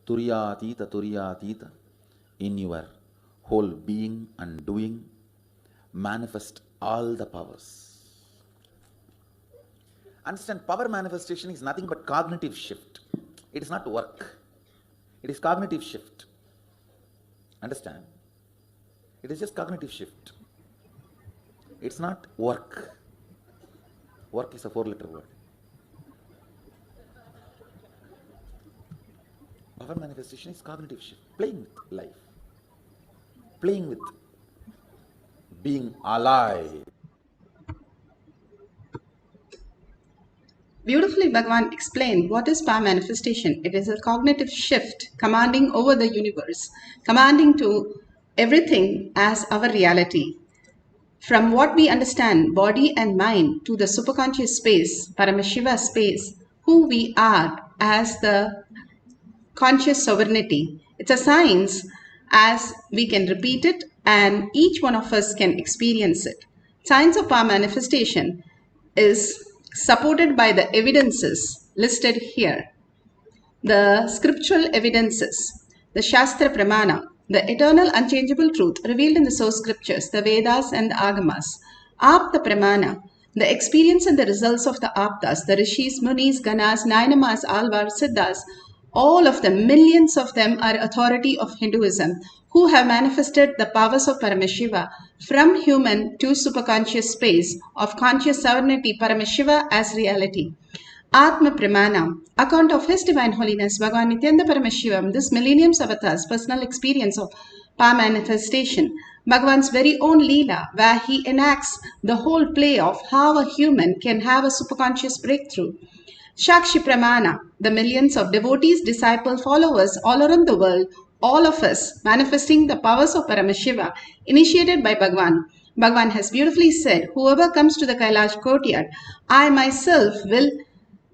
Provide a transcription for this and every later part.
Turyatita, Turyatita, in your whole being and doing, manifest all the powers. Understand, power manifestation is nothing but cognitive shift. It is not work. It is cognitive shift. Understand? It is just cognitive shift. It's not work. Work is a 4-letter word. Power manifestation is cognitive shift. Playing with life. Playing with being alive. Beautifully, Bhagavan explained what is power manifestation. It is a cognitive shift commanding over the universe, commanding to everything as our reality. From what we understand, body and mind, to the superconscious space, Paramashiva space, who we are as the conscious sovereignty. It's a science as we can repeat it and each one of us can experience it. Science of power manifestation is supported by the evidences listed here. The scriptural evidences, the Shastra Pramana, the eternal unchangeable truth revealed in the source scriptures, the Vedas and the Agamas, Apta Pramana, the experience and the results of the Aptas, the Rishis, Munis, Ganas, Nainamas, Alvars, Siddhas, all of them, millions of them are authority of Hinduism who have manifested the powers of Paramashiva from human to superconscious space of conscious sovereignty Paramashiva as reality. Atma Pramana, account of His Divine Holiness Bhagavan Nithyananda Paramashivam, this millennium's avatar's personal experience of power manifestation, Bhagavan's very own Leela, where he enacts the whole play of how a human can have a superconscious breakthrough. Shakshi Pramana, the millions of devotees, disciples, followers all around the world, all of us manifesting the powers of Paramashiva initiated by Bhagavan. Bhagavan has beautifully said, whoever comes to the Kailash courtyard, I myself will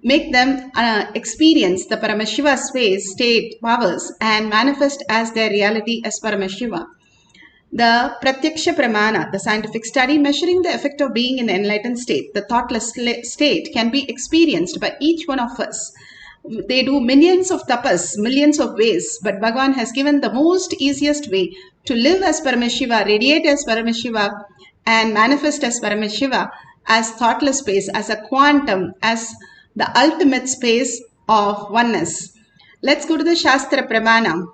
make them experience the Paramashiva space, state, powers and manifest as their reality as Paramashiva. The Pratyaksha Pramana, the scientific study measuring the effect of being in the enlightened state, the thoughtless state can be experienced by each one of us. They do millions of tapas, millions of ways, but Bhagavan has given the most easiest way to live as Paramashiva, radiate as Paramashiva and manifest as Paramashiva as thoughtless space, as a quantum, as the ultimate space of oneness. Let's go to the Shastra Pramana.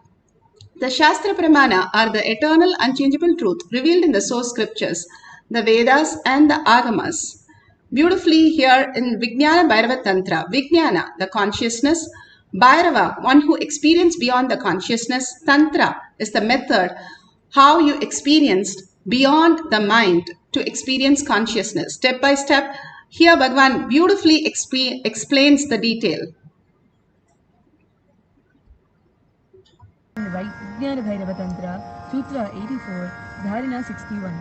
The Shastra Pramana are the eternal unchangeable truth revealed in the source scriptures, the Vedas and the Agamas. Beautifully here in Vijnana Bhairava Tantra, Vijnana, the consciousness, Bhairava, one who experienced beyond the consciousness, Tantra is the method how you experienced beyond the mind to experience consciousness. Step by step, here Bhagavan beautifully explains the detail. Vijnana Bhairava Tantra, Sutra 84, Dharana 61.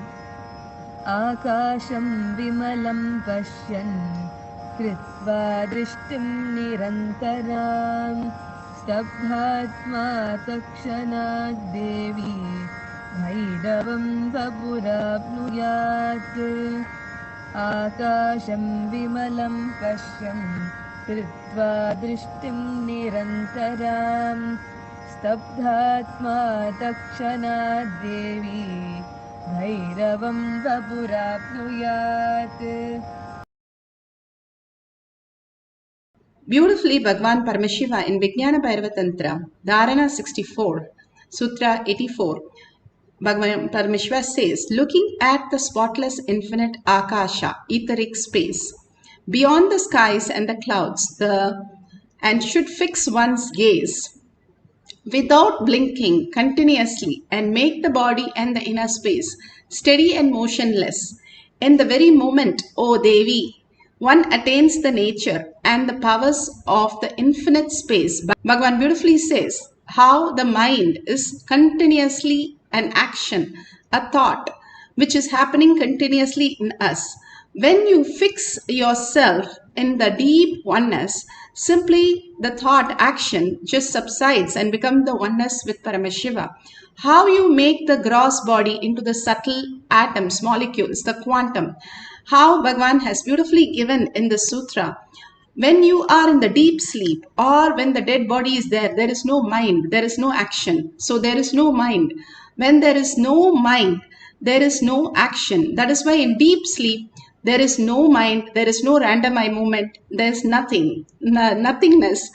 Akasham vimalam pashyan, kritva drishtim nirantaram, stabdhatma takshanat devi, bhaidavam vapurapnuyat. Akasham vimalam pashyan, kritva drishtim nirantaram, Stabdhatma takshana devi bhairavam vapurapnuyat. Beautifully, Bhagavan Paramashiva in Vijnana Bhairava Tantra, Dharana 64, Sutra 84, Bhagavan Paramashiva says, looking at the spotless infinite Akasha, etheric space, beyond the skies and the clouds, and should fix one's gaze without blinking continuously and make the body and the inner space steady and motionless. In the very moment, O Devi, one attains the nature and the powers of the infinite space. Bhagavan beautifully says how the mind is continuously an action, a thought, which is happening continuously in us. When you fix yourself in the deep oneness, simply the thought action just subsides and becomes the oneness with Paramashiva. How you make the gross body into the subtle atoms, molecules, the quantum. How Bhagavan has beautifully given in the sutra. When you are in the deep sleep, or when the dead body is there, there is no mind, there is no action. So there is no mind. When there is no mind, there is no action. That is why in deep sleep, there is no mind, there is no random eye movement, there is nothing, nothingness.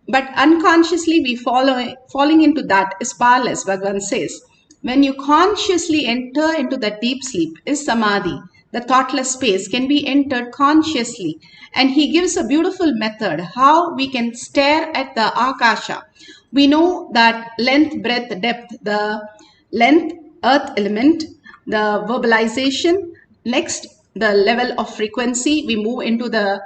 But unconsciously we falling into that is powerless, Bhagavan says. When you consciously enter into the deep sleep is samadhi. The thoughtless space can be entered consciously. And he gives a beautiful method how we can stare at the Akasha. We know that length, breadth, depth, the length, earth element, the verbalization, next the level of frequency, we move into the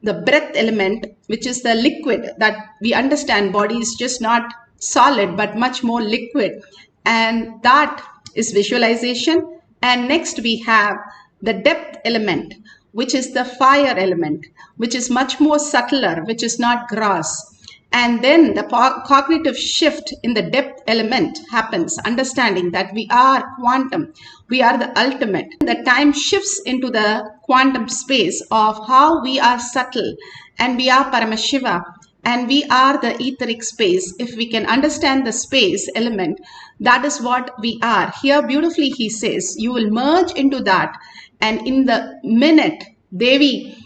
breath element, which is the liquid, that we understand body is just not solid but much more liquid, and that is visualization. And next we have the depth element, which is the fire element, which is much more subtler, which is not gross. And then the cognitive shift in the depth element happens, understanding that we are quantum, we are the ultimate. The time shifts into the quantum space of how we are subtle, and we are Paramashiva, and we are the etheric space. If we can understand the space element, that is what we are. Here beautifully he says, you will merge into that, and in the minute, Devi,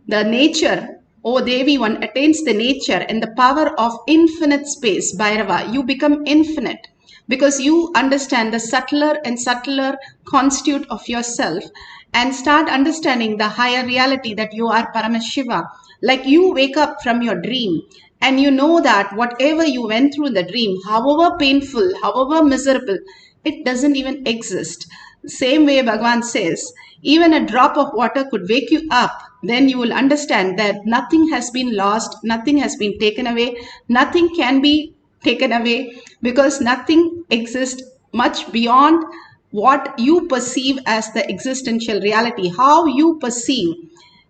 the nature, O Devi, one attains the nature and the power of infinite space, Bhairava. You become infinite because you understand the subtler and subtler constitute of yourself, and start understanding the higher reality that you are Paramashiva. Like you wake up from your dream and you know that whatever you went through in the dream, however painful, however miserable, it doesn't even exist. Same way Bhagavan says, even a drop of water could wake you up. Then you will understand that nothing has been lost, nothing has been taken away, nothing can be taken away, because nothing exists much beyond what you perceive as the existential reality. How you perceive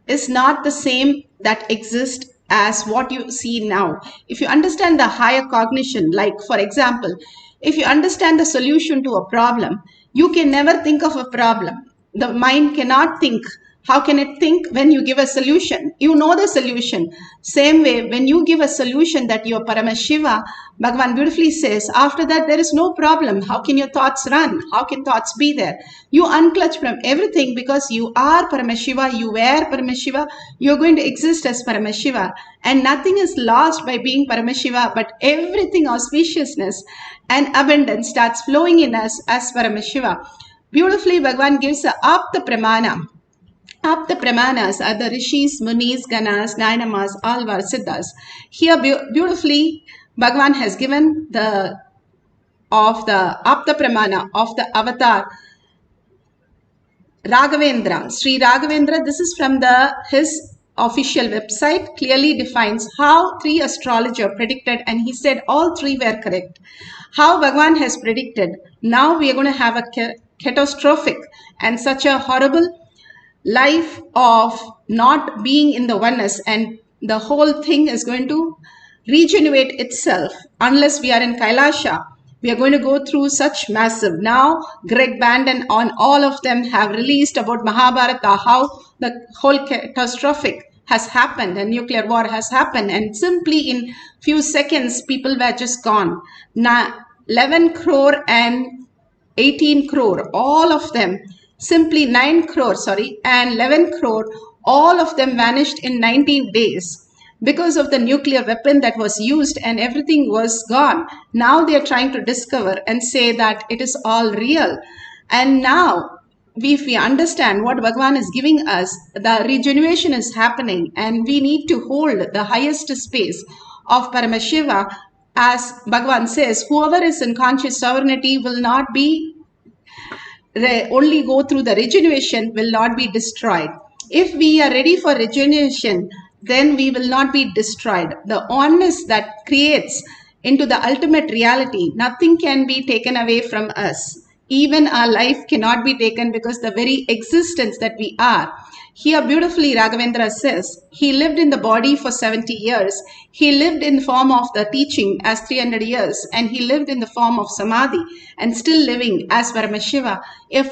is not the same that exists as what you see now. If you understand the higher cognition, like for example, if you understand the solution to a problem, you can never think of a problem. The mind cannot think. How can it think when you give a solution? You know the solution. Same way, when you give a solution that you are Paramashiva, Bhagavan beautifully says, after that there is no problem. How can your thoughts run? How can thoughts be there? You unclutch from everything because you are Paramashiva, you were Paramashiva, you are going to exist as Paramashiva. And nothing is lost by being Paramashiva, but everything, auspiciousness and abundance starts flowing in us as Paramashiva. Beautifully, Bhagavan gives a Apta Pramana. Apta Pramanas are the Rishis, Munis, Ganas, Nainamas, Alvar, Siddhas. Here beautifully Bhagavan has given the Apta Pramana of the avatar Raghavendra. Sri Raghavendra, this is from his official website, clearly defines how 3 astrologers predicted, and he said all 3 were correct. How Bhagavan has predicted, now we are going to have a catastrophic and such a horrible life of not being in the oneness, and the whole thing is going to regenerate itself unless we are in Kailasha. We are going to go through such massive. Now Greg Bandon on all of them have released about Mahabharata, how the whole catastrophic has happened and nuclear war has happened, and simply in few seconds people were just gone. Now 11 crore and 18 crore, all of them, simply 9 crore, and 11 crore, all of them vanished in 19 days because of the nuclear weapon that was used, and everything was gone. Now they are trying to discover and say that it is all real. And now, if we understand what Bhagavan is giving us, the regeneration is happening, and we need to hold the highest space of Paramashiva. As Bhagavan says, whoever is in conscious sovereignty will not be only go through the regeneration, will not be destroyed. If we are ready for regeneration, then we will not be destroyed. The oneness that creates into the ultimate reality, nothing can be taken away from us. Even our life cannot be taken, because the very existence that we are. Here beautifully Raghavendra says, he lived in the body for 70 years. He lived in the form of the teaching as 300 years. And he lived in the form of Samadhi and still living as Paramashiva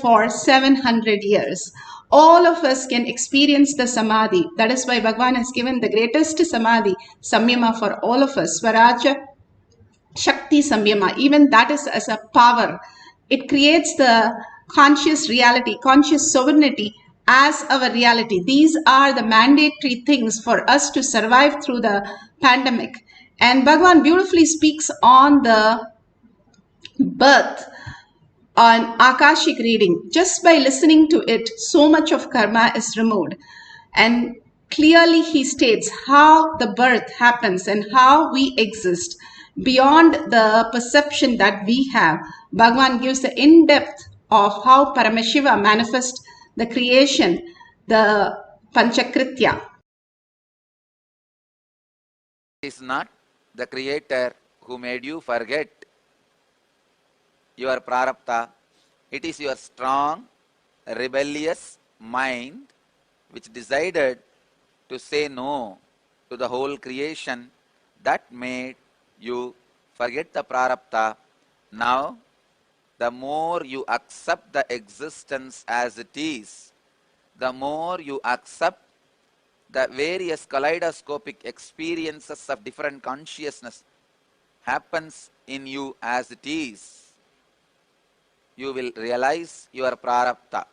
for 700 years. All of us can experience the samadhi. That is why Bhagavan has given the greatest samadhi, samyama, for all of us. Swaraja Shakti Samyama, even that is as a power. It creates the conscious reality, conscious sovereignty as our reality. These are the mandatory things for us to survive through the pandemic. And Bhagavan beautifully speaks on the birth on Akashic reading. Just by listening to it, so much of karma is removed. And clearly he states how the birth happens and how we exist beyond the perception that we have. Bhagavan gives the in-depth of how Paramashiva manifests the creation, the Panchakritya. It is not the creator who made you forget your prarabdha. It is your strong, rebellious mind which decided to say no to the whole creation that made you forget the prarabdha. Now, the more you accept the existence as it is, the more you accept the various kaleidoscopic experiences of different consciousness happens in you as it is, you will realize your prarabdha.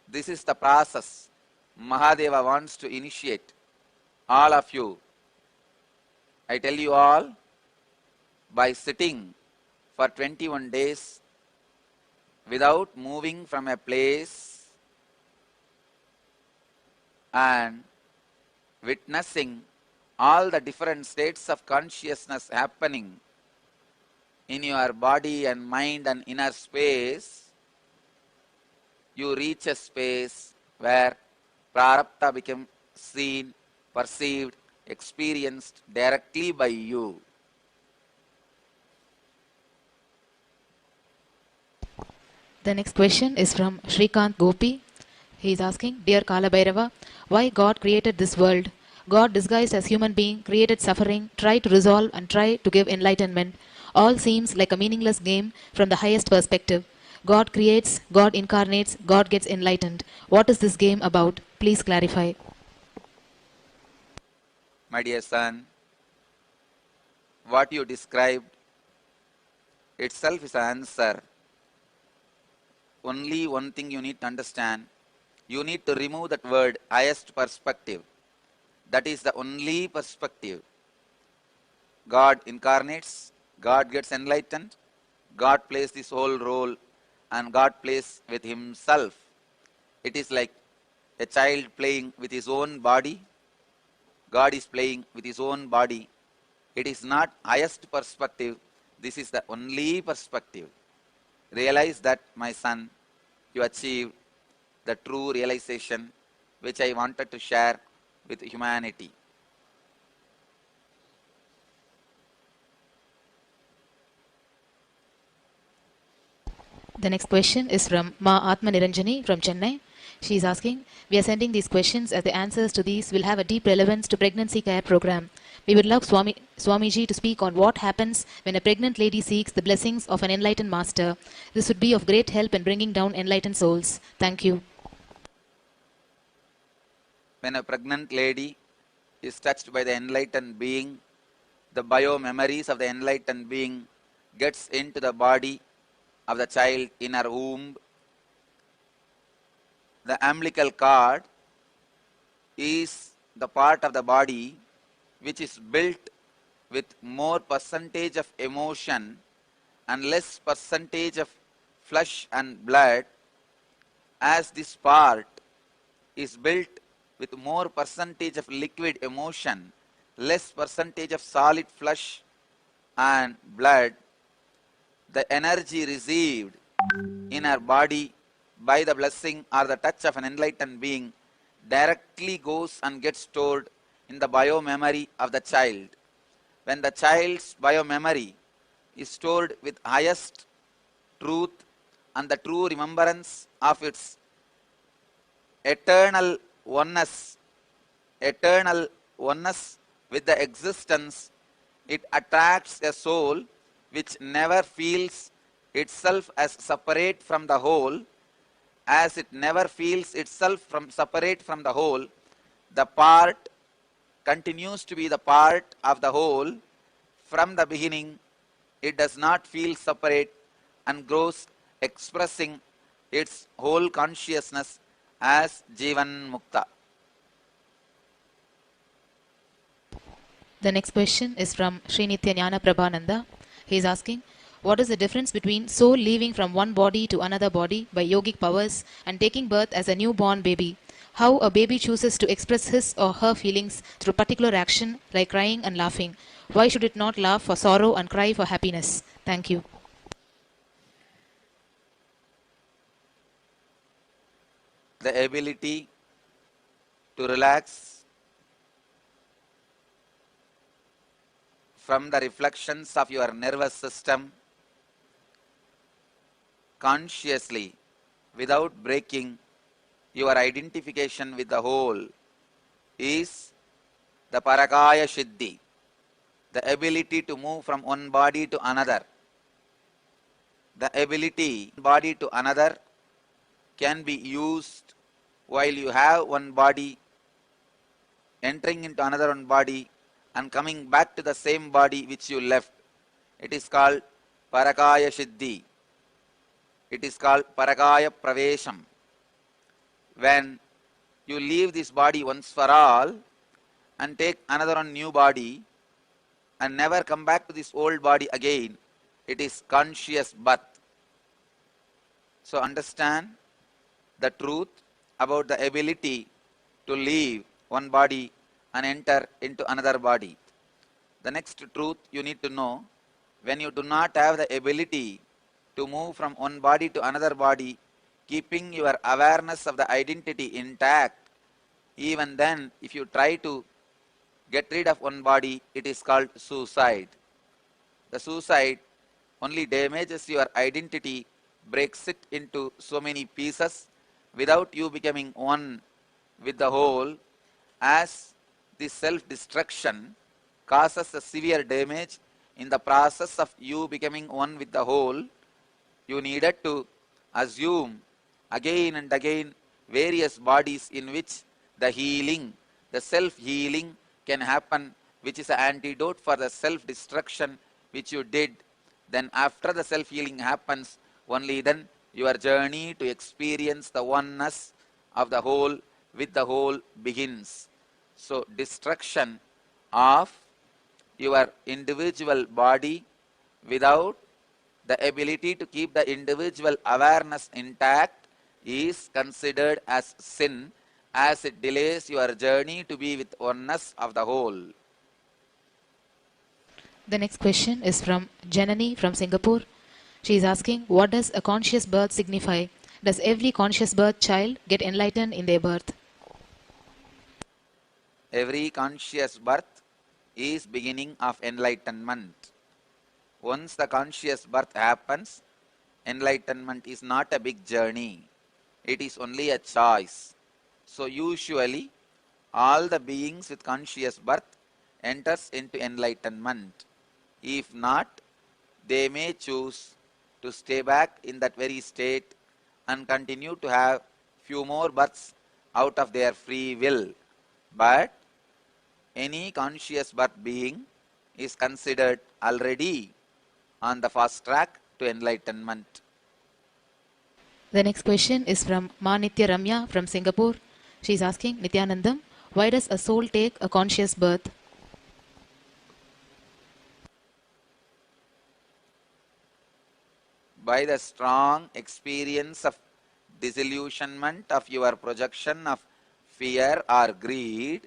This is the process Mahadeva wants to initiate all of you. I tell you all, by sitting for 21 days without moving from a place and witnessing all the different states of consciousness happening in your body and mind and inner space, you reach a space where prarabdha becomes seen, perceived, experienced directly by you. The next question is from Shrikant Gopi. He is asking, Dear Kala Bhairava, why God created this world? God disguised as human being, created suffering, tried to resolve and tried to give enlightenment. All seems like a meaningless game from the highest perspective. God creates, God incarnates, God gets enlightened. What is this game about? Please clarify. My dear son, what you described itself is an answer. Only one thing you need to understand. You need to remove that word, highest perspective. That is the only perspective. God incarnates, God gets enlightened, God plays this whole role, and God plays with himself. It is like a child playing with his own body. God is playing with his own body. It is not highest perspective. This is the only perspective. Realize that, my son, you achieved the true realization which I wanted to share with humanity. The next question is from Ma Atma Niranjani from Chennai. She is asking, we are sending these questions as the answers to these will have a deep relevance to pregnancy care program. We would love Swamiji to speak on what happens when a pregnant lady seeks the blessings of an enlightened master. This would be of great help in bringing down enlightened souls. Thank you. When a pregnant lady is touched by the enlightened being, the bio-memories of the enlightened being gets into the body of the child in her womb. The umbilical cord is the part of the body which is built with more percentage of emotion and less percentage of flesh and blood. As this part is built with more percentage of liquid emotion, less percentage of solid flesh and blood, the energy received in our body by the blessing or the touch of an enlightened being directly goes and gets stored in the bio-memory of the child. When the child's bio-memory is stored with highest truth and the true remembrance of its eternal oneness with the existence, it attracts a soul which never feels itself as separate from the whole, as it never feels itself separate from the whole, the part continues to be the part of the whole. From the beginning, it does not feel separate and grows, expressing its whole consciousness as Jivan Mukta. The next question is from Sri Nithyananda Paramashivam. He is asking, what is the difference between soul leaving from one body to another body by yogic powers and taking birth as a newborn baby? How a baby chooses to express his or her feelings through particular action like crying and laughing. Why should it not laugh for sorrow and cry for happiness? Thank you. The ability to relax from the reflections of your nervous system consciously without breaking your identification with the whole is the Parakaya Siddhi, the ability to move from one body to another. The ability body to another can be used while you have one body, entering into another one body and coming back to the same body which you left. It is called Parakaya Siddhi. It is called Parakaya Pravesham. When you leave this body once for all and take another one new body and never come back to this old body again, it is conscious birth. So understand the truth about the ability to leave one body and enter into another body. The next truth you need to know, when you do not have the ability to move from one body to another body, keeping your awareness of the identity intact, even then if you try to get rid of one body, it is called suicide. The suicide only damages your identity, breaks it into so many pieces without you becoming one with the whole, as this self-destruction causes a severe damage in the process of you becoming one with the whole. You needed to assume again and again various bodies in which the healing, the self-healing can happen, which is an antidote for the self-destruction which you did. Then after the self-healing happens, only then your journey to experience the oneness of the whole with the whole begins. So destruction of your individual body without the ability to keep the individual awareness intact is considered as sin, as it delays your journey to be with oneness of the whole. The next question is from Janani from Singapore. She is asking, what does a conscious birth signify? Does every conscious birth child get enlightened in their birth? Every conscious birth is beginning of enlightenment. Once the conscious birth happens, enlightenment is not a big journey. It is only a choice. So usually, all the beings with conscious birth enters into enlightenment. If not, they may choose to stay back in that very state and continue to have few more births out of their free will. But any conscious birth being is considered already on the fast track to enlightenment. The next question is from Manitya Ramya from Singapore. She is asking, Nithyanandam, why does a soul take a conscious birth? By the strong experience of disillusionment of your projection of fear or greed,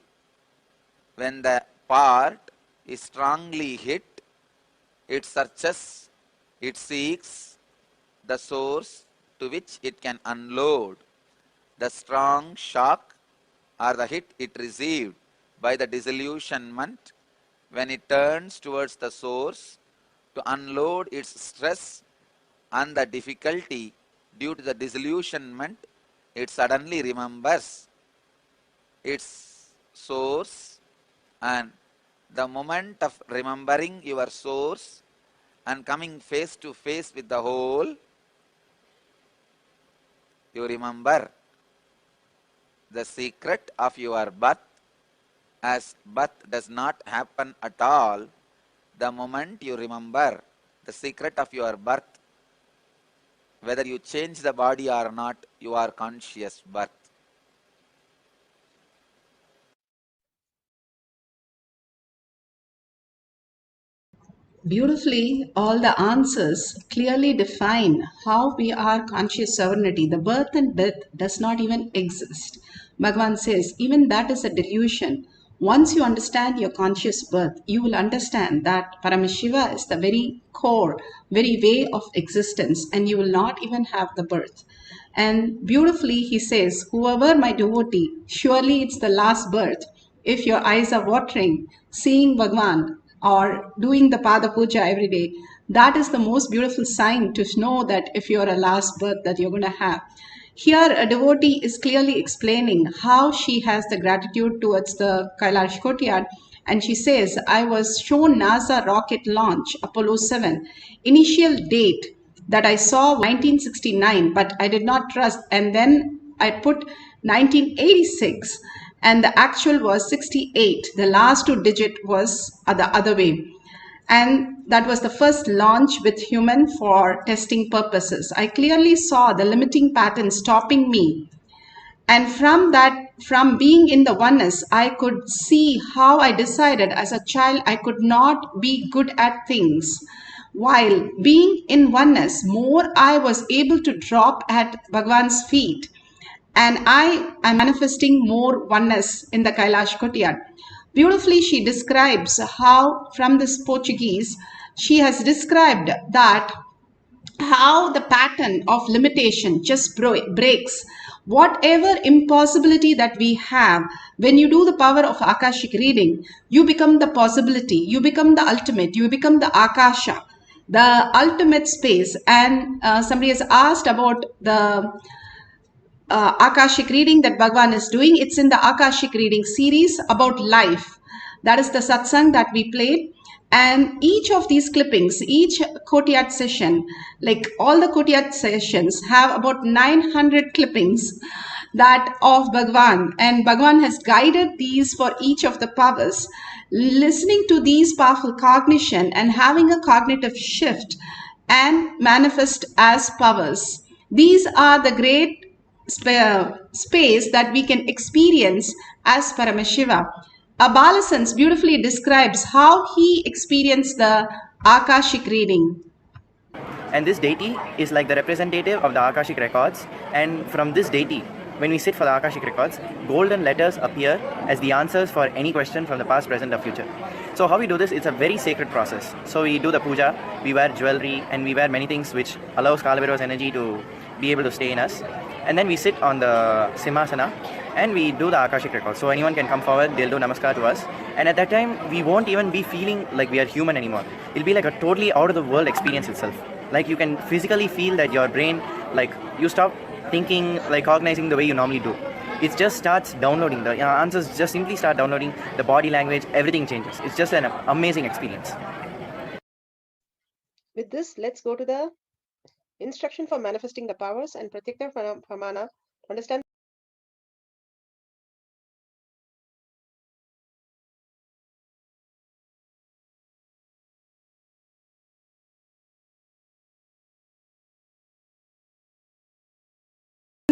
when the part is strongly hit, it searches, it seeks the source to which it can unload the strong shock or the hit it received by the disillusionment. When it turns towards the source to unload its stress and the difficulty due to the disillusionment, it suddenly remembers its source, and the moment of remembering your source and coming face to face with the whole, you remember the secret of your birth, as birth does not happen at all, the moment you remember the secret of your birth, whether you change the body or not, you are conscious birth. Beautifully, all the answers clearly define how we are conscious sovereignty. The birth and death does not even exist. Bhagavan says, even that is a delusion. Once you understand your conscious birth, you will understand that Paramashiva is the very core, very way of existence, and you will not even have the birth. And beautifully, he says, whoever my devotee, surely it's the last birth. If your eyes are watering, seeing Bhagwan or doing the Pada Puja every day, that is the most beautiful sign to know that if you're a last birth that you're going to have. Here, a devotee is clearly explaining how she has the gratitude towards the Kailash courtyard. And she says, I was shown NASA rocket launch, Apollo 7, initial date that I saw 1969, but I did not trust. And then I put 1986, and the actual was 68. The last two digit was the other way. And that was the first launch with human for testing purposes. I clearly saw the limiting pattern stopping me. And from that, from being in the oneness, I could see how I decided as a child I could not be good at things. While being in oneness, more I was able to drop at Bhagwan's feet. And I am manifesting more oneness in the Kailash Kotiyad. Beautifully, she describes how, from this Portuguese, she has described that how the pattern of limitation just breaks. Whatever impossibility that we have, when you do the power of Akashic reading, you become the possibility, you become the ultimate, you become the Akasha, the ultimate space. And somebody has asked about the Akashic reading that Bhagwan is doing. It's in the Akashic reading series about life. That is the satsang that we played. And each of these clippings, each Kotiyat session, like all the Kotiyat sessions have about 900 clippings that of Bhagwan. And Bhagwan has guided these for each of the powers. Listening to these powerful cognition and having a cognitive shift and manifest as powers. These are the great space that we can experience as Paramashiva. Abalasans beautifully describes how he experienced the Akashic reading. And this deity is like the representative of the Akashic records, and from this deity, when we sit for the Akashic records, golden letters appear as the answers for any question from the past, present or future. So how we do this, it's a very sacred process. So we do the puja, we wear jewelry, and we wear many things which allows Kalabhairava's energy to be able to stay in us. And then we sit on the Simhasana and we do the Akashic records. So anyone can come forward, they'll do namaskar to us. And at that time, we won't even be feeling like we are human anymore. It'll be like a totally out of the world experience itself. Like you can physically feel that your brain, like you stop thinking, like cognizing the way you normally do. It just starts downloading. The answers just simply start downloading. The body language, everything changes. It's just an amazing experience. With this, let's go to the instruction for manifesting the powers and Pratyekta Pramana to understand.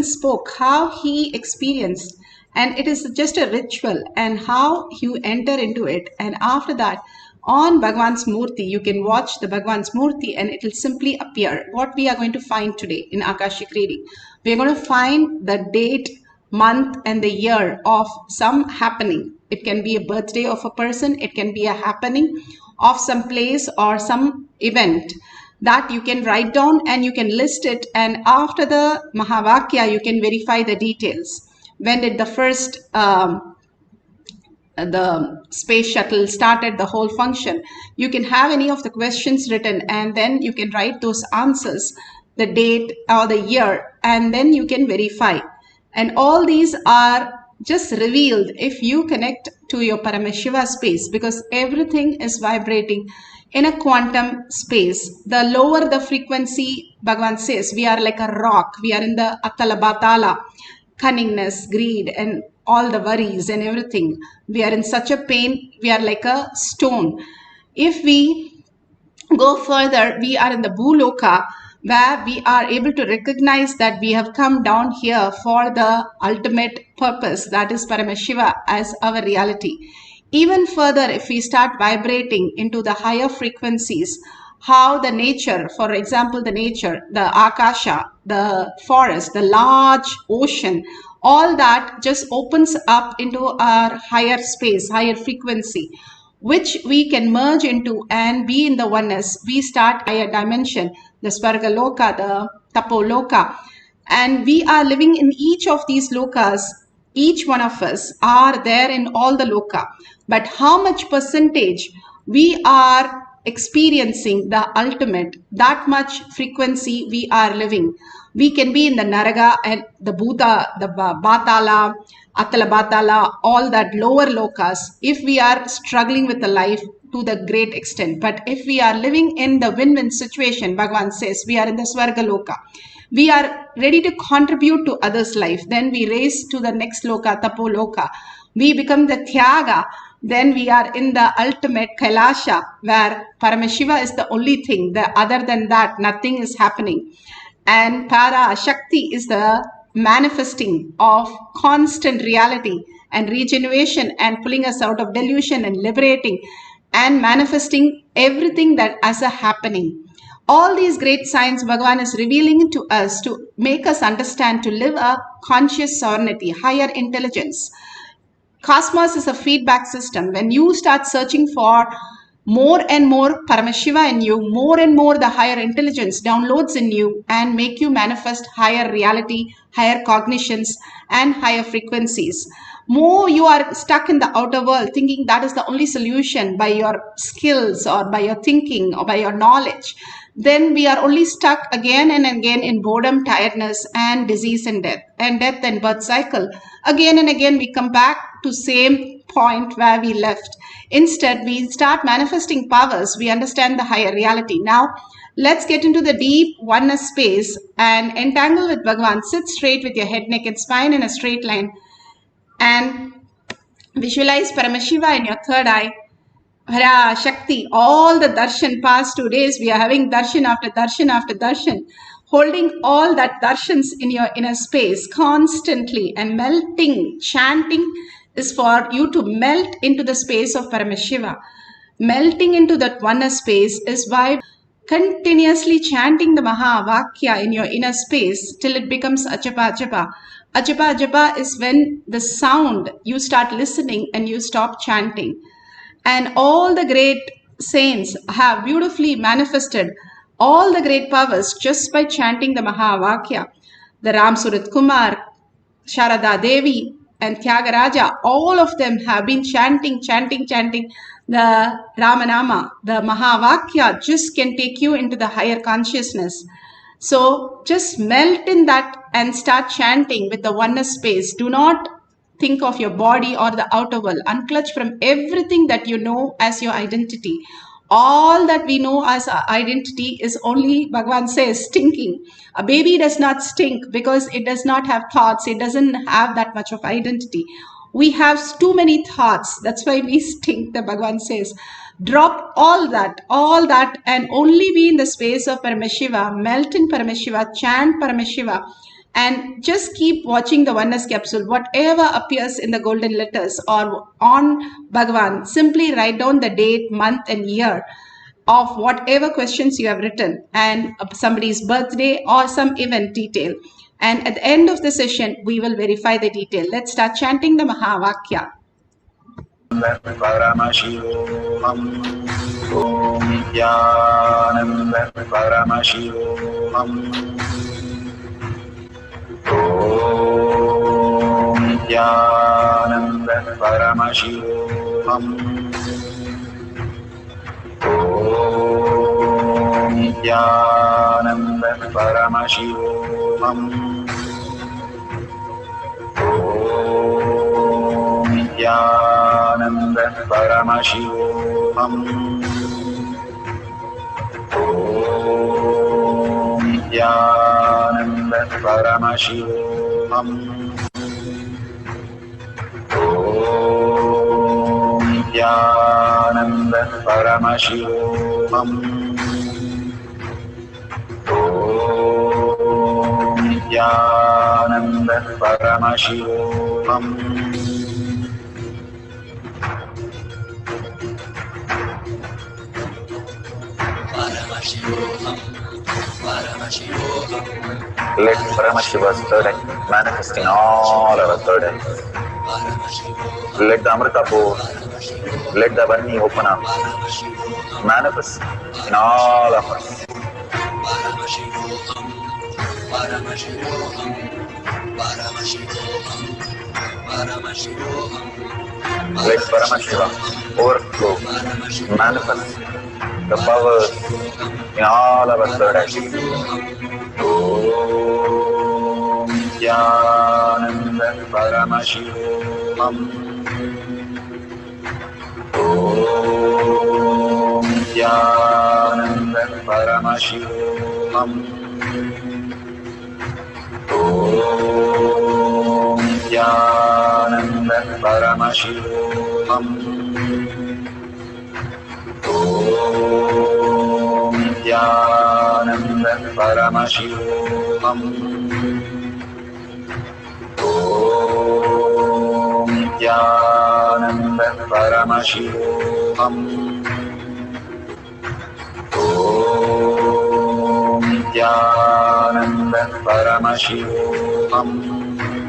Spoke how he experienced, and it is just a ritual and how you enter into it. And after that, on Bhagwan's Murti, you can watch the Bhagwan's Murti and it will simply appear. What we are going to find today in Akashic reading, we are going to find the date, month and the year of some happening. It can be a birthday of a person, it can be a happening of some place or some event that you can write down and you can list it, and after the Mahavakya you can verify the details. When did the first the space shuttle started the whole function? You can have any of the questions written and then you can write those answers, the date or the year, and then you can verify. And all these are just revealed if you connect to your Paramashiva space, because everything is vibrating. in a quantum space. The lower the frequency, Bhagavan says, we are like a rock. We are in the Atala Batala, cunningness, greed, and all the worries and everything. We are in such a pain. We are like a stone. If we go further, we are in the Bhuloka, where we are able to recognize that we have come down here for the ultimate purpose, that is Paramashiva as our reality. Even further, if we start vibrating into the higher frequencies, how the nature, for example, the nature, the Akasha, the forest, the large ocean, all that just opens up into our higher space, higher frequency, which we can merge into and be in the oneness. We start higher dimension, the Swarga Loka, the Tapo Loka, and we are living in each of these lokas. Each one of us are there in all the loka, but how much percentage we are experiencing the ultimate, that much frequency we are living. We can be in the Naraga and the Bhuta, the Batala, Atala Batala, all that lower lokas, if we are struggling with the life to the great extent. But if we are living in the win-win situation, Bhagavan says, we are in the Swarga Loka, we are ready to contribute to others' life, then we raise to the next Loka, Tapo Loka. We become the Tyaga, then we are in the ultimate Kailasha, where Paramashiva is the only thing. Other than that, nothing is happening. And Parashakti is the manifesting of constant reality and regeneration and pulling us out of delusion and liberating and manifesting everything that as a happening. All these great signs Bhagavan is revealing to us to make us understand, to live a conscious sovereignty, higher intelligence. Cosmos is a feedback system. When you start searching for more and more Paramashiva in you, more and more the higher intelligence downloads in you and make you manifest higher reality, higher cognitions, and higher frequencies. More you are stuck in the outer world thinking that is the only solution by your skills or by your thinking or by your knowledge, then we are only stuck again and again in boredom, tiredness, and disease and death and birth cycle. Again and again we come back to same point where we left. Instead, we start manifesting powers. We understand the higher reality. Now, let's get into the deep oneness space and entangle with Bhagavan. Sit straight with your head, neck, and spine in a straight line and visualize Paramashiva in your third eye. Parashakti, all the darshan past 2 days, we are having darshan after darshan after darshan, holding all that darshans in your inner space constantly and melting, chanting is for you to melt into the space of Paramashiva. Melting into that oneness space is by continuously chanting the Mahavakya in your inner space till it becomes Ajapa Ajapa. Ajapa Ajapa is when the sound, you start listening and you stop chanting. And all the great saints have beautifully manifested all the great powers just by chanting the Mahavakya. The Ram Surat Kumar, Sharada Devi, and Tyagaraja, all of them have been chanting the Ramanama. The Mahavakya just can take you into the higher consciousness. So just melt in that and start chanting with the oneness space. Do not think of your body or the outer world. Unclutch from everything that you know as your identity. All that we know as our identity is only, Bhagavan says, stinking. A baby does not stink because it does not have thoughts. It doesn't have that much of identity. We have too many thoughts. That's why we stink, the Bhagavan says. Drop all that and only be in the space of Paramashiva. Melt in Paramashiva, chant Paramashiva. And just keep watching the oneness capsule. Whatever appears in the golden letters or on Bhagavan, simply write down the date, month and year of whatever questions you have written and somebody's birthday or some event detail. And at the end of the session, we will verify the detail. Let's start chanting the Mahavakya. Paramashivoham, Om Nithyananda Paramashivoham. Om Nithyananda Paramashivoham. Om Nithyananda Paramashivoham. Om Nithyananda Paramashivoham. Paramashivoham. Om Nithyananda Paramashivam. Om Nithyananda Paramashivam. Let Paramashiva's third eye manifest in all our third eyes. Let the Amrita pour, let the Varni open up, manifest in all of us. Let Paramashiva overflow, manifest the powers in all our third eyes. Om Nithyananda Paramashivam. Om Nithyananda Paramashivam. Om Nithyananda Paramashivam. Om Nithyananda Paramashivam. Om Nithyananda Paramashivam. Om Nithyananda Paramashivam. Om Nithyananda Paramashivam. Om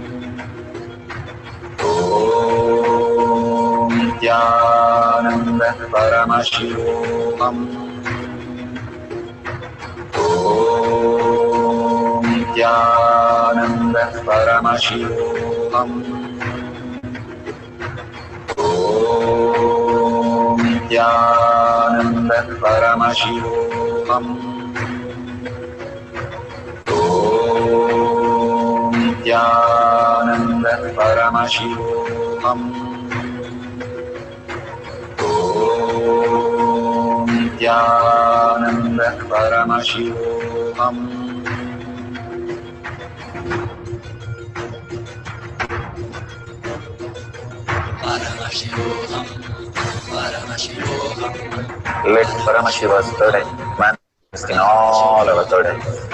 Nithyananda Paramashivam. Om Nithyananda Paramashivam. Om Nithyananda Paramashivam. Om Nithyananda Paramashivoham. Let Paramashiva's third eye manifest in all our third eyes.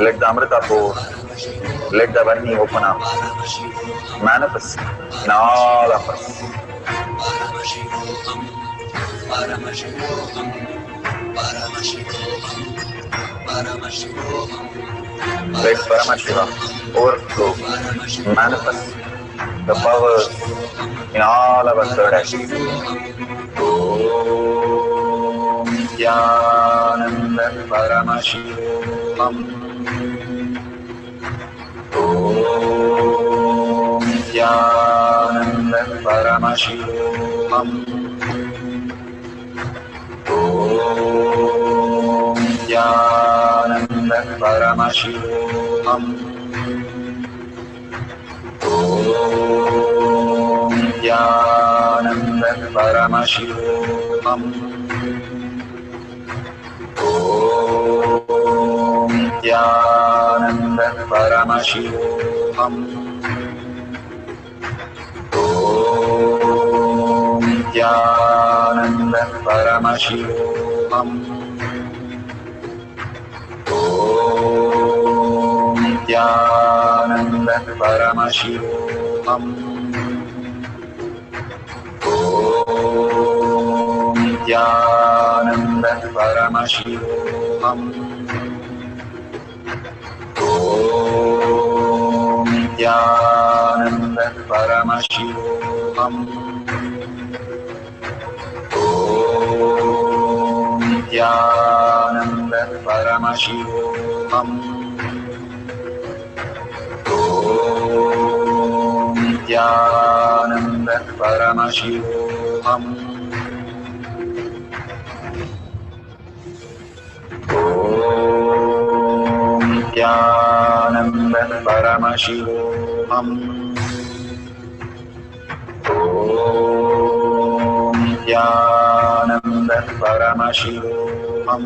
Let the Amrita pour, let the Varni open up, manifest in all of us. Let Paramashiva overflow, manifest the powers in all our third eyes. Om Nithyananda Paramashivam. Om Nithyananda Paramashivam. Om Nithyananda Paramashivam. Om Nithyananda Paramashivam. Om Nithyananda Paramashivam. Om Nithyananda Paramashivam. Om Nithyananda Paramashivam. Om Nithyananda Paramashivam. Om Nithyananda Paramashivam. Om Nithyananda Paramashivam. Om Nithyananda Paramashivoham. Om Nithyananda Paramashivoham. Om Nithyananda Paramashivoham.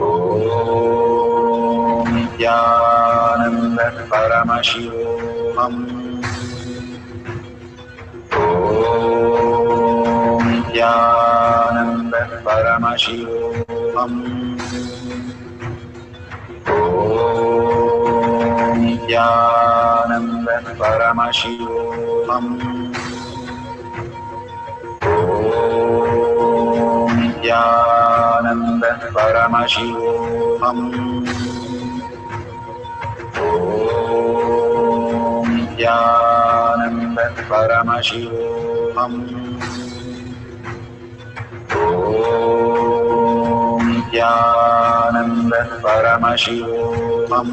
Om Nithyananda Paramashivoham. Om Nithyananda Paramashivoham. Om Nithyananda Paramashivoham. Om Nithyananda Paramashivoham. Om Nithyananda Paramashivoham. Om Nithyananda Paramashivoham.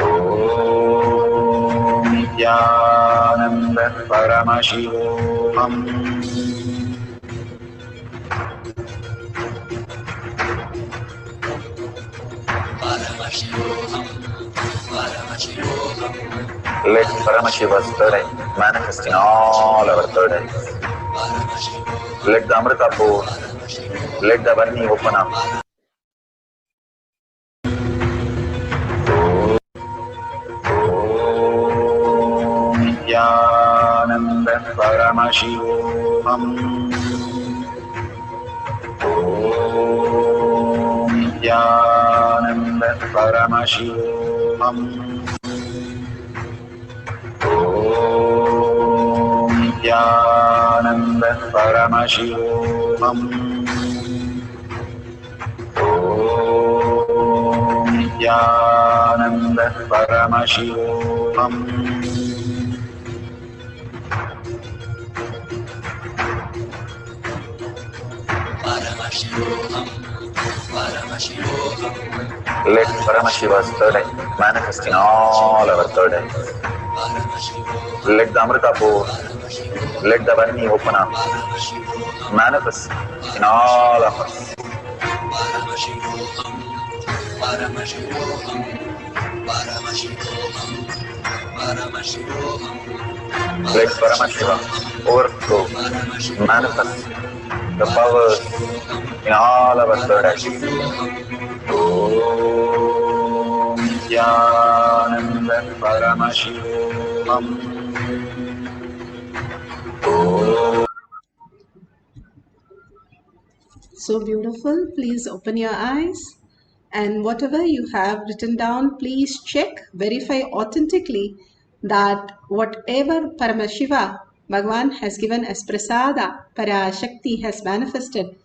Om Nithyananda Paramashivoham. Let Paramashiva's third eye manifest in all our third eyes. Let the Amrita pour, let the Varni open up. Om Nithyananda Paramashivoham. Om Nithyananda Paramashivoham. Om Nithyananda Paramashivoham. Om Nithyananda Paramashivoham. Let Paramashiva's third eye manifest in all our third eyes. Let the Amrita pour, let the Varni open up, manifest in all of us. Let Paramashiva overflow, manifest the powers in all our third eyes. Om Nithyananda Paramashivoham. So beautiful. Please open your eyes. And whatever you have written down, please check, verify authentically that whatever Paramashiva, Bhagavan has given as prasada, Parashakti has manifested,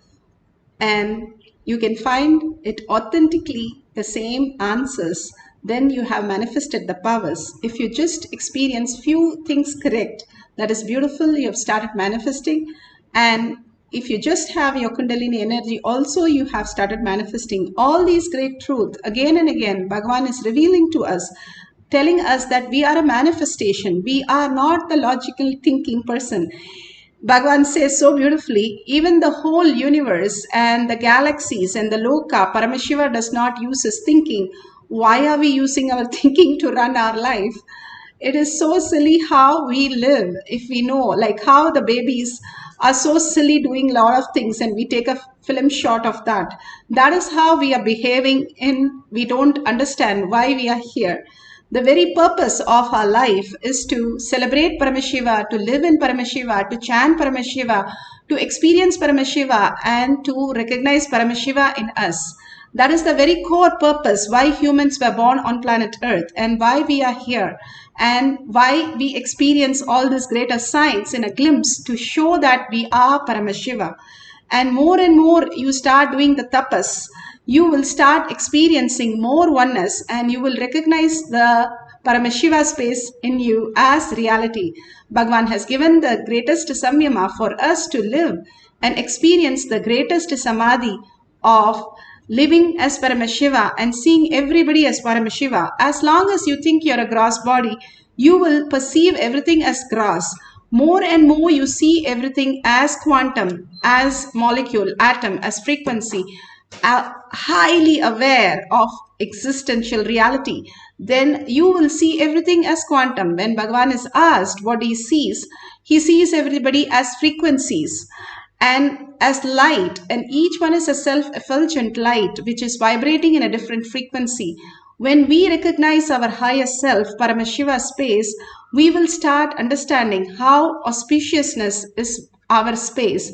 and you can find it authentically the same answers, then you have manifested the powers. If you just experience few things correct, that is beautiful, you have started manifesting. And if you just have your Kundalini energy, also you have started manifesting. All these great truths, again and again, Bhagavan is revealing to us, telling us that we are a manifestation. We are not the logical thinking person. Bhagavan says so beautifully, even the whole universe and the galaxies and the loka, Paramashiva does not use his thinking. Why are we using our thinking to run our life? It is so silly how we live. If we know, like how the babies are so silly doing a lot of things and we take a film shot of that. That is how we are behaving we don't understand why we are here. The very purpose of our life is to celebrate Paramashiva, to live in Paramashiva, to chant Paramashiva, to experience Paramashiva, and to recognize Paramashiva in us. That is the very core purpose why humans were born on planet Earth and why we are here and why we experience all these greater signs in a glimpse to show that we are Paramashiva. And more you start doing the tapas, you will start experiencing more oneness and you will recognize the Paramashiva space in you as reality. Bhagavan has given the greatest samyama for us to live and experience the greatest samadhi of living as Paramashiva and seeing everybody as Paramashiva. As long as you think you're a gross body, you will perceive everything as gross. More and more you see everything as quantum, as molecule, atom, as frequency, highly aware of existential reality. Then you will see everything as quantum. When Bhagavan is asked what he sees everybody as frequencies. and as light, and each one is a self-effulgent light which is vibrating in a different frequency. When we recognize our higher self, Paramashiva space, we will start understanding how auspiciousness is our space.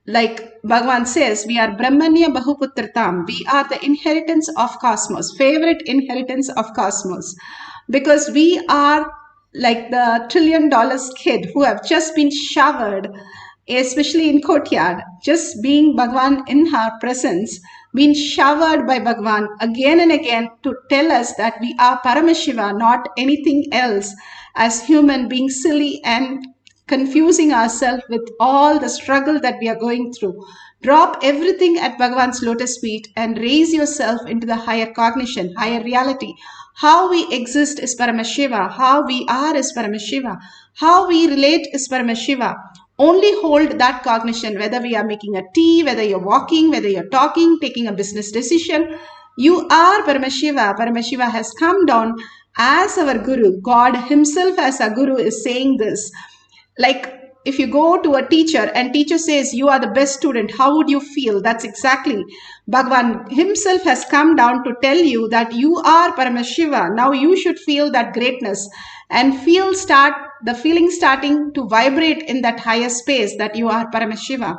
Like Bhagavan says, we are Brahmanya Bahuputratam. We are the inheritance of cosmos, favorite inheritance of cosmos. Because we are like the $1 trillion kid who have just been showered, especially in courtyard, just being Bhagavan in her presence, been showered by Bhagavan again and again to tell us that we are Paramashiva, not anything else, as human being silly and confusing ourselves with all the struggle that we are going through. Drop everything at Bhagavan's lotus feet and raise yourself into the higher cognition, higher reality. How we exist is Paramashiva. How we are is Paramashiva. How we relate is Paramashiva. Only hold that cognition, whether we are making a tea, whether you're walking, whether you're talking, taking a business decision. You are Paramashiva. Paramashiva has come down as our Guru. God himself as a Guru is saying this. Like if you go to a teacher and teacher says you are the best student, how would you feel? That's exactly Bhagavan himself has come down to tell you that you are Paramashiva. Now you should feel that greatness and the feeling starting to vibrate in that higher space that you are Paramashiva.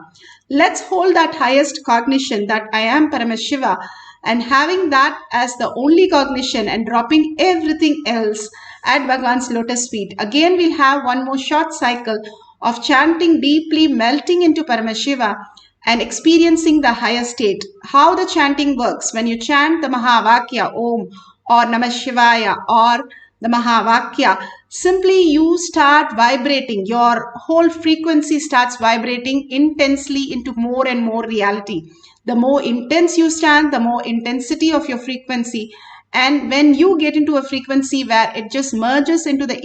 Let's hold that highest cognition that I am Paramashiva, and having that as the only cognition and dropping everything else at Bhagavan's lotus feet. Again, we'll have one more short cycle of chanting deeply, melting into Paramashiva and experiencing the higher state. How the chanting works: when you chant the Mahavakya Om or Namah Shivaya or the Mahavakya, simply you start vibrating. Your whole frequency starts vibrating intensely into more and more reality. The more intense you stand, the more intensity of your frequency. And when you get into a frequency where it just merges into the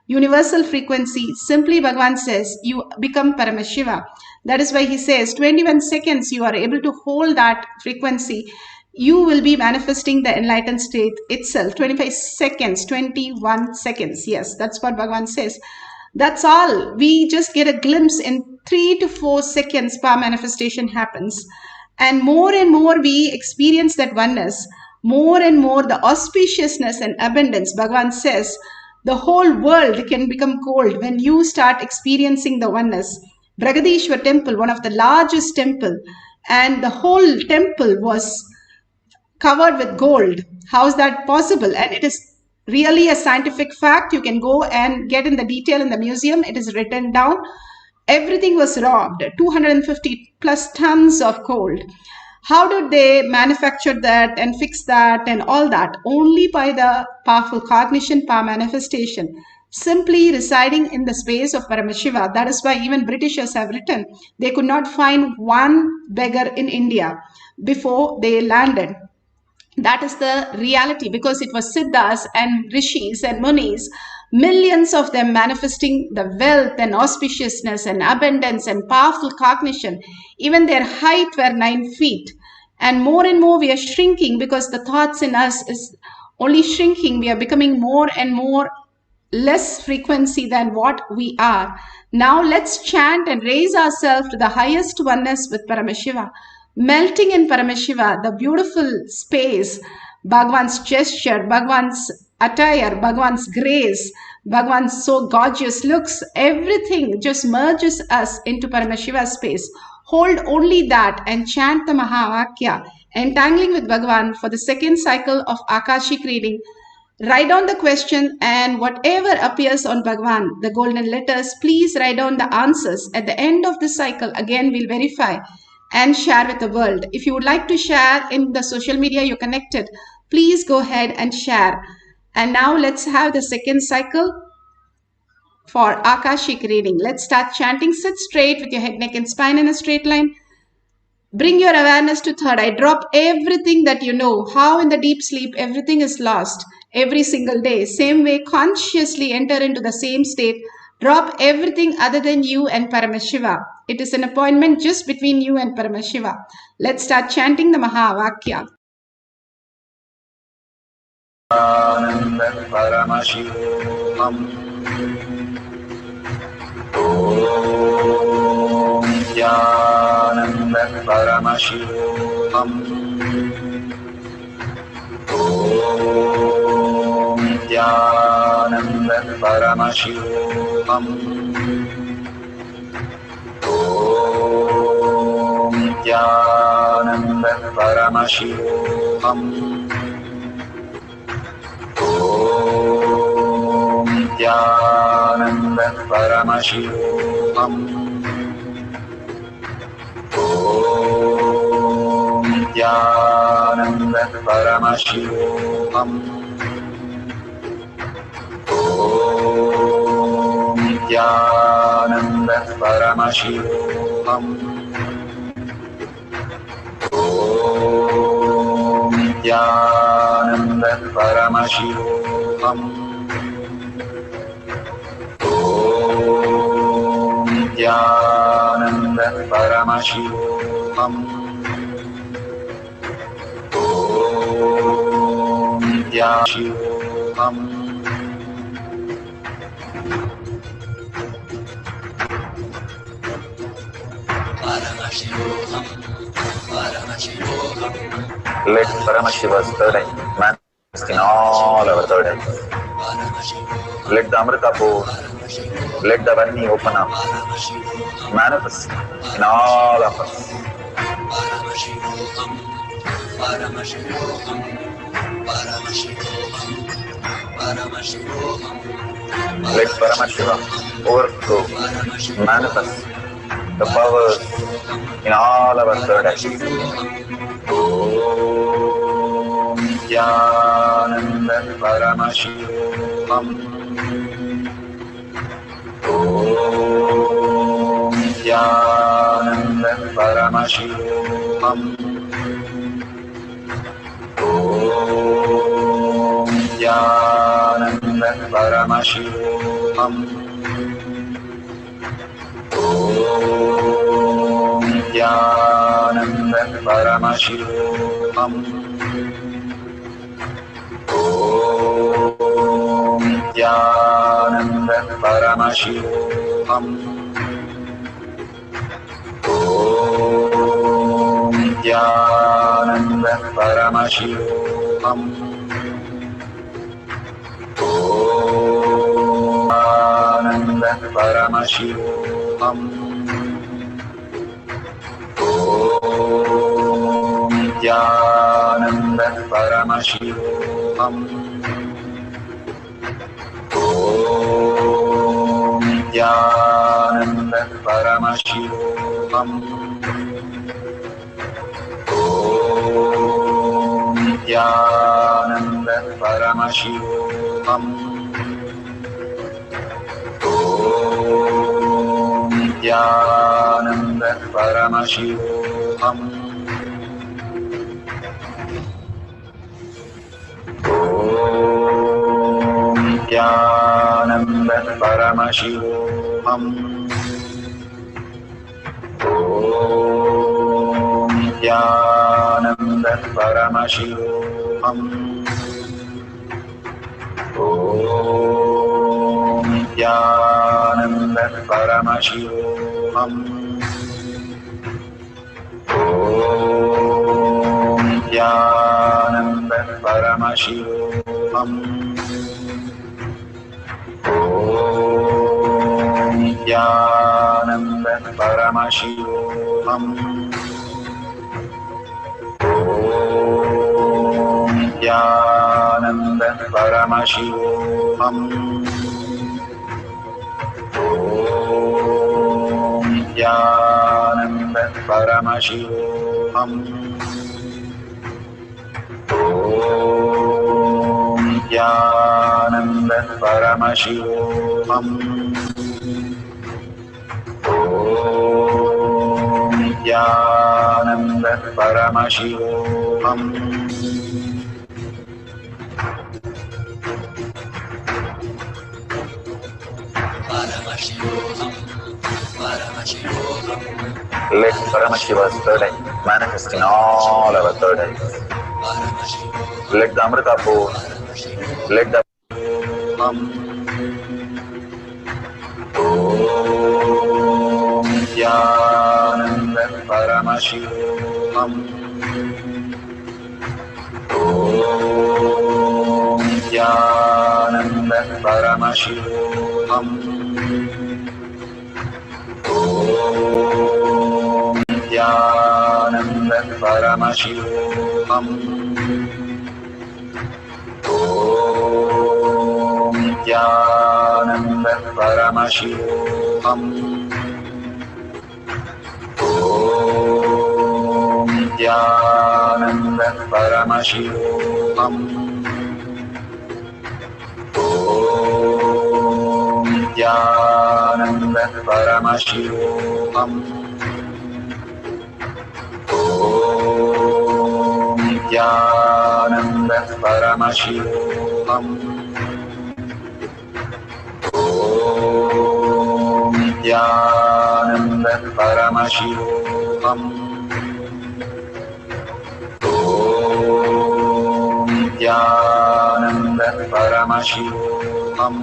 universal frequency, simply Bhagavan says you become Paramashiva. That is why he says 21 seconds you are able to hold that frequency. You will be manifesting the enlightened state itself. 25 seconds, 21 seconds. Yes, that's what Bhagavan says. That's all. We just get a glimpse in 3 to 4 seconds, power manifestation happens. And more we experience that oneness, more and more the auspiciousness and abundance. Bhagavan says the whole world can become gold when you start experiencing the oneness. Bragadishwar temple, one of the largest temple, and the whole temple was covered with gold. How is that possible? And it is really a scientific fact. You can go and get in the detail in the museum. It is written down. Everything was robbed, 250 plus tons of gold. How did they manufacture that and fix that and all that? Only by the powerful cognition, power manifestation, simply residing in the space of Paramashiva. That is why even Britishers have written they could not find one beggar in India before they landed. That is the reality, because it was Siddhas and Rishis and Munis, millions of them manifesting the wealth and auspiciousness and abundance and powerful cognition. Even their height were 9 feet. And more we are shrinking because the thoughts in us is only shrinking. We are becoming more and more less frequency than what we are. Now let's chant and raise ourselves to the highest oneness with Paramashiva. Melting in Paramashiva, the beautiful space, Bhagavan's gesture, Bhagavan's attire, Bhagavan's grace, Bhagavan's so gorgeous looks, everything just merges us into Paramashiva space. Hold only that and chant the Mahavakya, entangling with Bhagavan for the second cycle of Akashic reading. Write down the question, and whatever appears on Bhagavan, the golden letters, please write down the answers. At the end of this cycle, again, we'll verify and share with the world. If you would like to share in the social media you're connected, please go ahead and share. And now let's have the second cycle for Akashic reading. Let's start chanting. Sit straight with your head, neck and spine in a straight line. Bring your awareness to third eye. Drop everything that you know. How in the deep sleep everything is lost every single day. Same way, consciously enter into the same state. Drop everything other than you and Paramashiva. It is an appointment just between you and Paramashiva. Let's start chanting the Mahavakya. Paramashivoham. Om Paramashivoham. Om Nithyananda Paramashivam. Om Nithyananda Paramashivam. Om Nithyananda Paramashivam. Om Nithyananda Paramashivoham. Om Nithyananda Paramashivoham. Om Nithyananda Paramashivoham. Om Nithyananda Paramashivoham. Om Nithyananda Let Paramashiva's third eye manifest in all our third eyes. Let the Amrita pour, let the Varni open up, manifest in all of us. Let Paramashiva overflow, manifest the powers in all our third eyes. Om Nithyananda Paramashivam. Om Nithyananda Paramashivam. Om Nithyananda Paramashivam. Om Nithyananda Paramashivoham. Om Nithyananda Paramashivoham. Om Nithyananda Paramashivoham. Om Nithyananda Paramashivoham. Om Nithyananda Paramashivoham. Om Nithyananda Paramashivoham. Om Nithyananda Paramashivoham. Om Nithyananda Paramashivoham. Om Nithyananda Paramashivoham. Om Nithyananda Paramashivoham. Om Nithyananda Paramashivoham. Om Nithyananda Paramashivoham. Om Nithyananda Paramashivoham. Om Nithyananda Paramashivoham. Om Nithyananda Paramashivoham. Om Nithyananda Paramashivoham. Om Nithyananda Paramashivoham. Let Paramashiva's third eye manifest in all our third eyes. Let the Amrita pour, let the Om Nithyananda Paramashivam. Om Nithyananda Paramashivoham. Om Nithyananda Paramashivoham. Om Nithyananda Paramashivoham. Om Nithyananda Paramashivoham. Om Nithyananda Paramashivoham. Om Nithyananda Paramashivoham. Om Nithyananda Paramashivoham. Om Nithyananda Paramashivoham.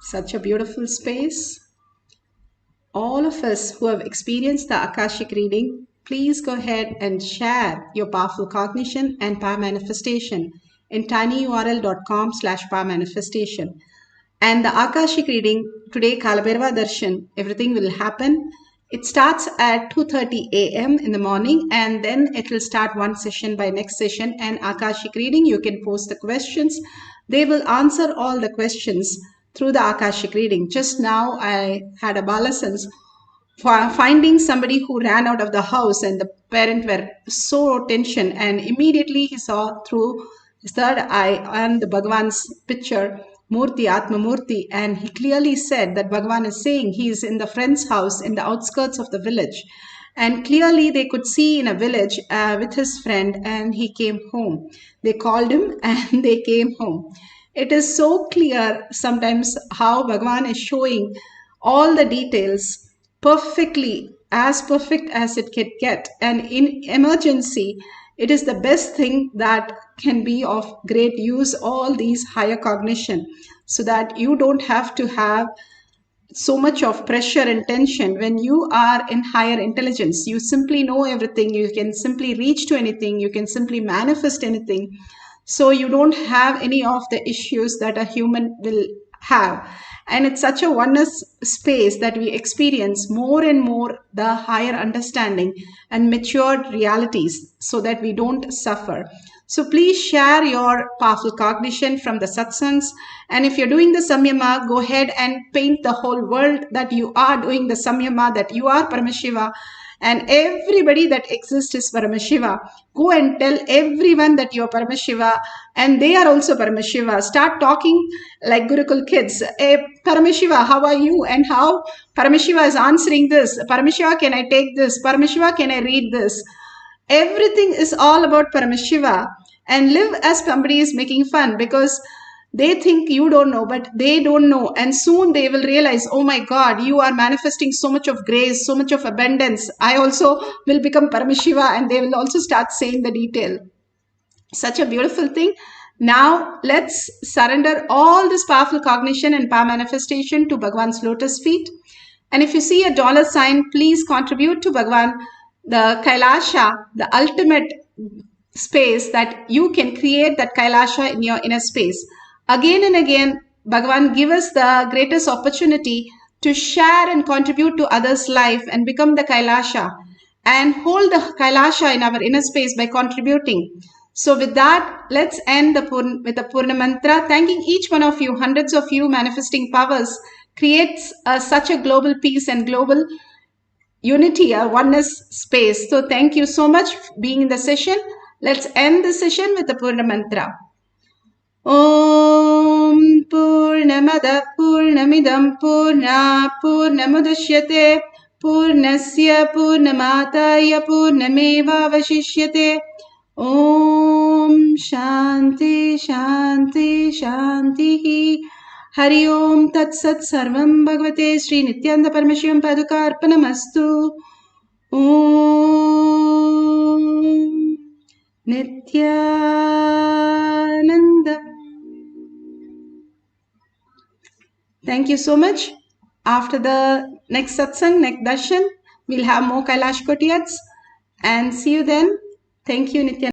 Such a beautiful space. All of us who have experienced the Akashic reading, please go ahead and share your powerful cognition and power manifestation in tinyurl.com/power manifestation. And the Akashic reading today, Kalabhairava Darshan, everything will happen. It starts at 2:30 a.m. in the morning, and then it will start one session by next session. And Akashic reading, you can post the questions. They will answer all the questions through the Akashic reading. Just now, I had a balasans for finding somebody who ran out of the house, and the parent were so tension, and immediately he saw through his third eye and the Bhagwan's picture, Murti, Atma Murti, and he clearly said that Bhagwan is saying he is in the friend's house in the outskirts of the village. And clearly they could see in a village with his friend, and he came home. They called him and they came home. It is so clear sometimes how Bhagwan is showing all the details perfectly, as perfect as it can get. And in emergency, it is the best thing that can be of great use, all these higher cognition, so that you don't have to have so much of pressure and tension. When you are in higher intelligence, you simply know everything, you can simply reach to anything, you can simply manifest anything. So you don't have any of the issues that a human will have. And it's such a oneness space that we experience more and more the higher understanding and matured realities, so that we don't suffer. So please share your powerful cognition from the satsangs. And if you're doing the samyama, go ahead and paint the whole world that you are doing the samyama, that you are Paramashiva, and everybody that exists is Paramashiva. Go and tell everyone that you're Paramashiva, and they are also Paramashiva. Start talking like Gurukul kids. Hey, Paramashiva, how are you? And how Paramashiva is answering this. Paramashiva, can I take this? Paramashiva, can I read this? Everything is all about Paramashiva. And live as somebody is making fun, because they think you don't know, but they don't know. And soon they will realize, oh my God, you are manifesting so much of grace, so much of abundance. I also will become Paramashiva, and they will also start saying the detail. Such a beautiful thing. Now let's surrender all this powerful cognition and power manifestation to Bhagwan's lotus feet. And if you see a dollar sign, please contribute to Bhagwan, the Kailasha, the ultimate space that you can create that Kailasha in your inner space. Again and again, Bhagavan give us the greatest opportunity to share and contribute to others' life and become the Kailasha, and hold the Kailasha in our inner space by contributing. So with that, let's end with the Purna Mantra, thanking each one of you, hundreds of you manifesting powers, creates such a global peace and global unity, a oneness space. So thank you so much for being in the session. Let's end the session with the Purna Mantra. Om Purnamada Purnamidam Purna Purnamudashyate Purnasya Purnamataya Purnameva Vashishyate. Om Shanti Shanti Shanti. Hari Om Tat Sat Sarvam Bhagavate Sri Nithyananda Paramashivam Paduka Arpanamastu. Om Nithyanandam. Thank you so much. After the next satsang, next darshan, we'll have more Kailash Kotiyats. And see you then. Thank you, Nithyananda.